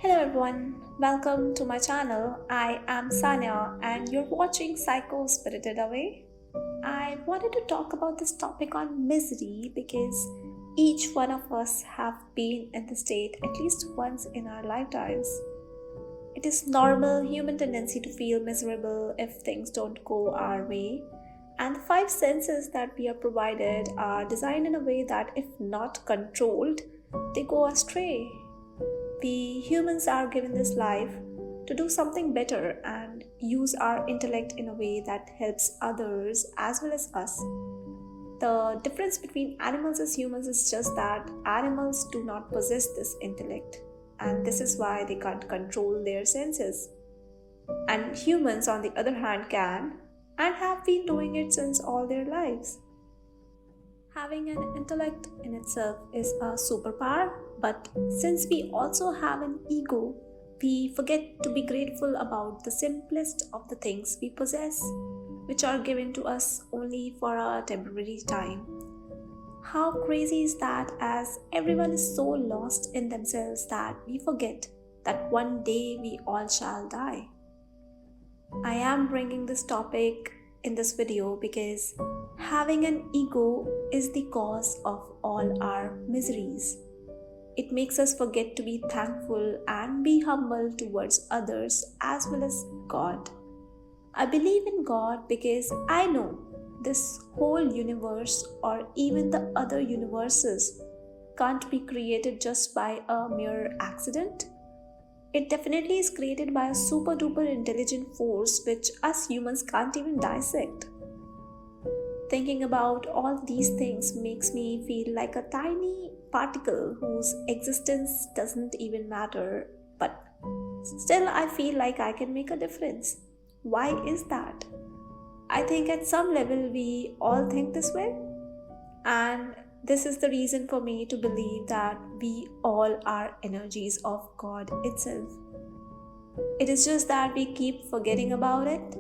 Hello everyone, welcome to my channel. I am Sanya and you're watching Psycho Spirited Away. I wanted to talk about this topic on misery because each one of us have been in the state at least once in our lifetimes. It is normal human tendency to feel miserable if things don't go our way, and the five senses that we are provided are designed in a way that if not controlled, they go astray. We humans are given this life to do something better and use our intellect in a way that helps others as well as us. The difference between animals and humans is just that animals do not possess this intellect, and this is why they can't control their senses. And humans, on the other hand, can and have been doing it since all their lives. Having an intellect in itself is a superpower, but since we also have an ego, we forget to be grateful about the simplest of the things we possess, which are given to us only for a temporary time. How crazy is that, as everyone is so lost in themselves that we forget that one day we all shall die. I am bringing this topic in this video because having an ego is the cause of all our miseries. It makes us forget to be thankful and be humble towards others as well as God. I believe in God because I know this whole universe or even the other universes can't be created just by a mere accident. It definitely is created by a super duper intelligent force which us humans can't even dissect. Thinking about all these things makes me feel like a tiny particle whose existence doesn't even matter, but still I feel like I can make a difference. Why is that? I think at some level we all think this way, and this is the reason for me to believe that we all are energies of God itself. It is just that we keep forgetting about it,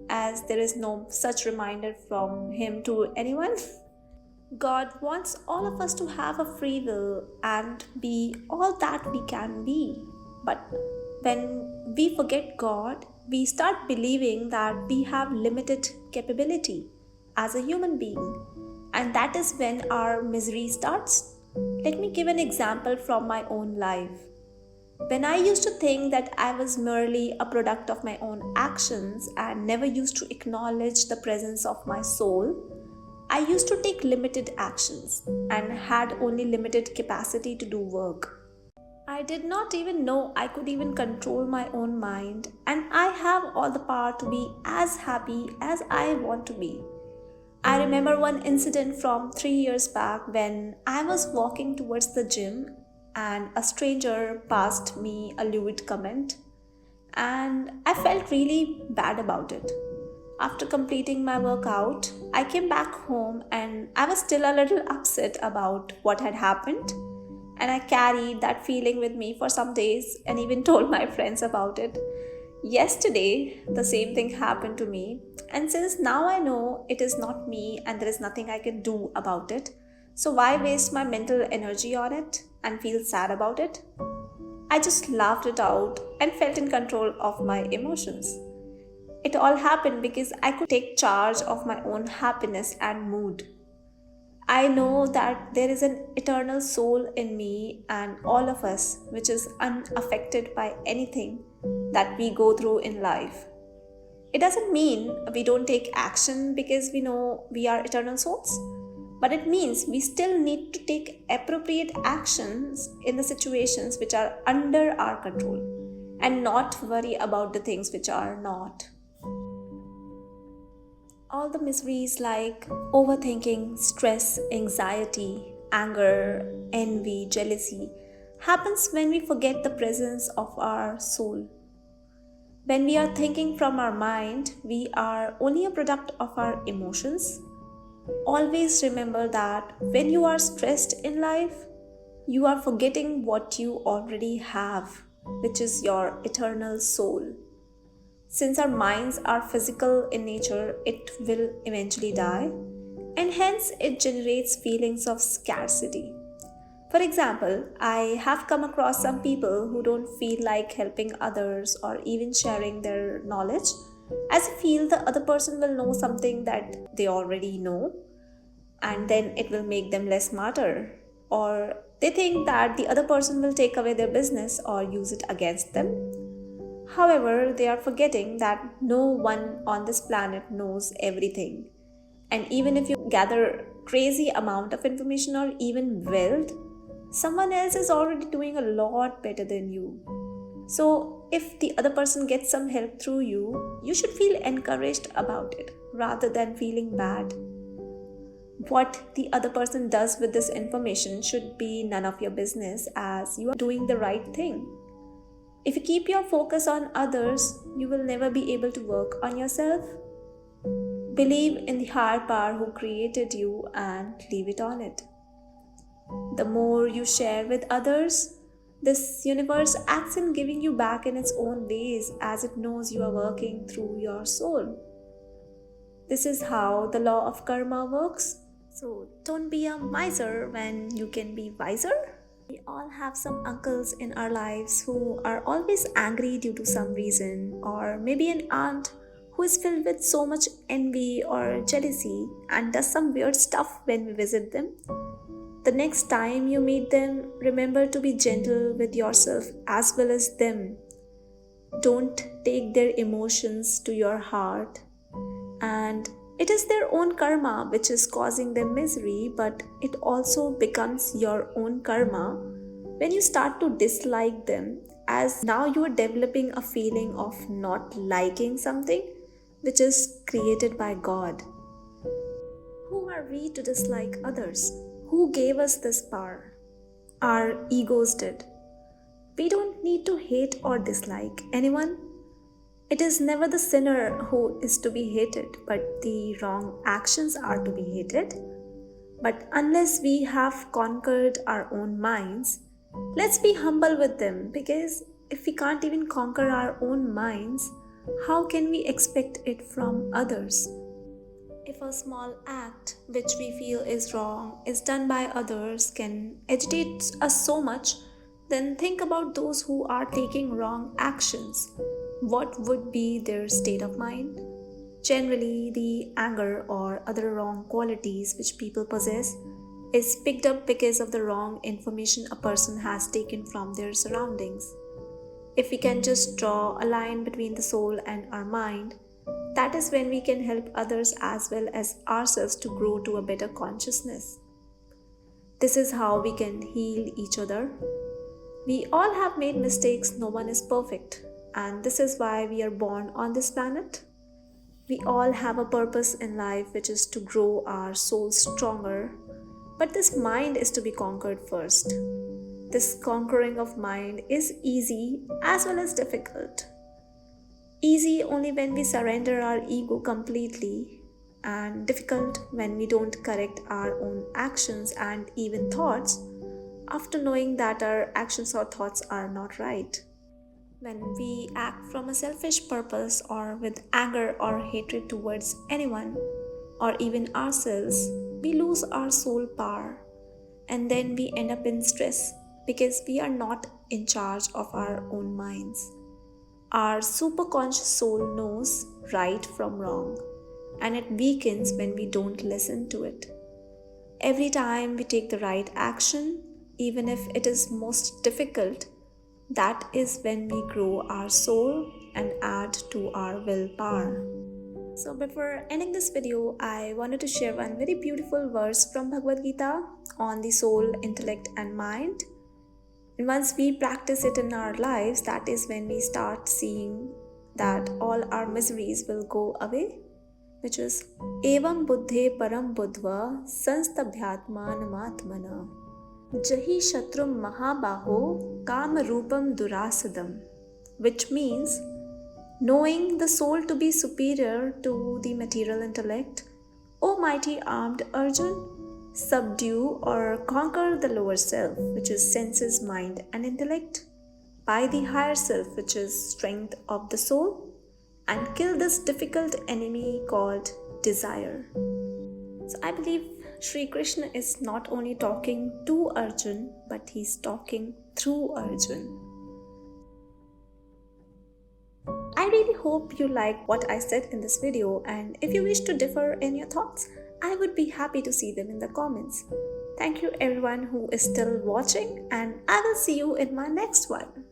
as there is no such reminder from Him to anyone. God wants all of us to have a free will and be all that we can be. But when we forget God, we start believing that we have limited capability as a human being. And that is when our misery starts. Let me give an example from my own life. When I used to think that I was merely a product of my own actions and never used to acknowledge the presence of my soul, I used to take limited actions and had only limited capacity to do work. I did not even know I could even control my own mind, and I have all the power to be as happy as I want to be. I remember one incident from 3 years back when I was walking towards the gym and a stranger passed me a lewd comment, and I felt really bad about it. After completing my workout, I came back home and I was still a little upset about what had happened, and I carried that feeling with me for some days and even told my friends about it. Yesterday, the same thing happened to me, and since now I know it is not me and there is nothing I can do about it, so why waste my mental energy on it and feel sad about it? I just laughed it out and felt in control of my emotions. It all happened because I could take charge of my own happiness and mood. I know that there is an eternal soul in me and all of us which is unaffected by anything that we go through in life. It doesn't mean we don't take action because we know we are eternal souls, but it means we still need to take appropriate actions in the situations which are under our control and not worry about the things which are not. All the miseries like overthinking, stress, anxiety, anger, envy, jealousy happens when we forget the presence of our soul. When we are thinking from our mind, we are only a product of our emotions. Always remember that when you are stressed in life, you are forgetting what you already have, which is your eternal soul. Since our minds are physical in nature, it will eventually die, and hence it generates feelings of scarcity. For example, I have come across some people who don't feel like helping others or even sharing their knowledge, as they feel the other person will know something that they already know, and then it will make them less smarter. Or they think that the other person will take away their business or use it against them. However, they are forgetting that no one on this planet knows everything. And even if you gather crazy amount of information or even wealth, someone else is already doing a lot better than you. So, if the other person gets some help through you, you should feel encouraged about it rather than feeling bad. What the other person does with this information should be none of your business, as you are doing the right thing. If you keep your focus on others, you will never be able to work on yourself. Believe in the higher power who created you and leave it on it. The more you share with others, this universe acts in giving you back in its own ways, as it knows you are working through your soul. This is how the law of karma works. So don't be a miser when you can be wiser. We all have some uncles in our lives who are always angry due to some reason, or maybe an aunt who is filled with so much envy or jealousy and does some weird stuff when we visit them. The next time you meet them, remember to be gentle with yourself as well as them. Don't take their emotions to your heart. And it is their own karma which is causing them misery, but it also becomes your own karma when you start to dislike them, as now you are developing a feeling of not liking something which is created by God. Who are we to dislike others? Who gave us this power? Our egos did. We don't need to hate or dislike anyone. It is never the sinner who is to be hated, but the wrong actions are to be hated. But unless we have conquered our own minds, let's be humble with them, because if we can't even conquer our own minds, how can we expect it from others? If a small act which we feel is wrong is done by others can agitate us so much, then think about those who are taking wrong actions. What would be their state of mind? Generally, the anger or other wrong qualities which people possess is picked up because of the wrong information a person has taken from their surroundings. If we can just draw a line between the soul and our mind, that is when we can help others as well as ourselves to grow to a better consciousness. This is how we can heal each other. We all have made mistakes, no one is perfect, and this is why we are born on this planet. We all have a purpose in life, which is to grow our soul stronger, but this mind is to be conquered first. This conquering of mind is easy as well as difficult. Easy only when we surrender our ego completely, and difficult when we don't correct our own actions and even thoughts after knowing that our actions or thoughts are not right. When we act from a selfish purpose or with anger or hatred towards anyone or even ourselves, we lose our soul power, and then we end up in stress because we are not in charge of our own minds. Our superconscious soul knows right from wrong, and it weakens when we don't listen to it. Every time we take the right action, even if it is most difficult, that is when we grow our soul and add to our willpower. So before ending this video, I wanted to share one very beautiful verse from Bhagavad Gita on the soul, intellect and mind. And once we practice it in our lives, that is when we start seeing that all our miseries will go away, which is Evam buddhe param buddhva sanstabhyatma namatmana jahi shatrum mahabaho kama rupam durasadam, which means knowing the soul to be superior to the material intellect, O mighty armed Arjun, subdue or conquer the lower self, which is senses, mind and intellect, by the higher self, which is strength of the soul, and kill this difficult enemy called desire. So I believe Sri Krishna is not only talking to Arjun, but he's talking through Arjun. I really hope you like what I said in this video, and if you wish to differ in your thoughts, I would be happy to see them in the comments. Thank you everyone who is still watching, and I will see you in my next one.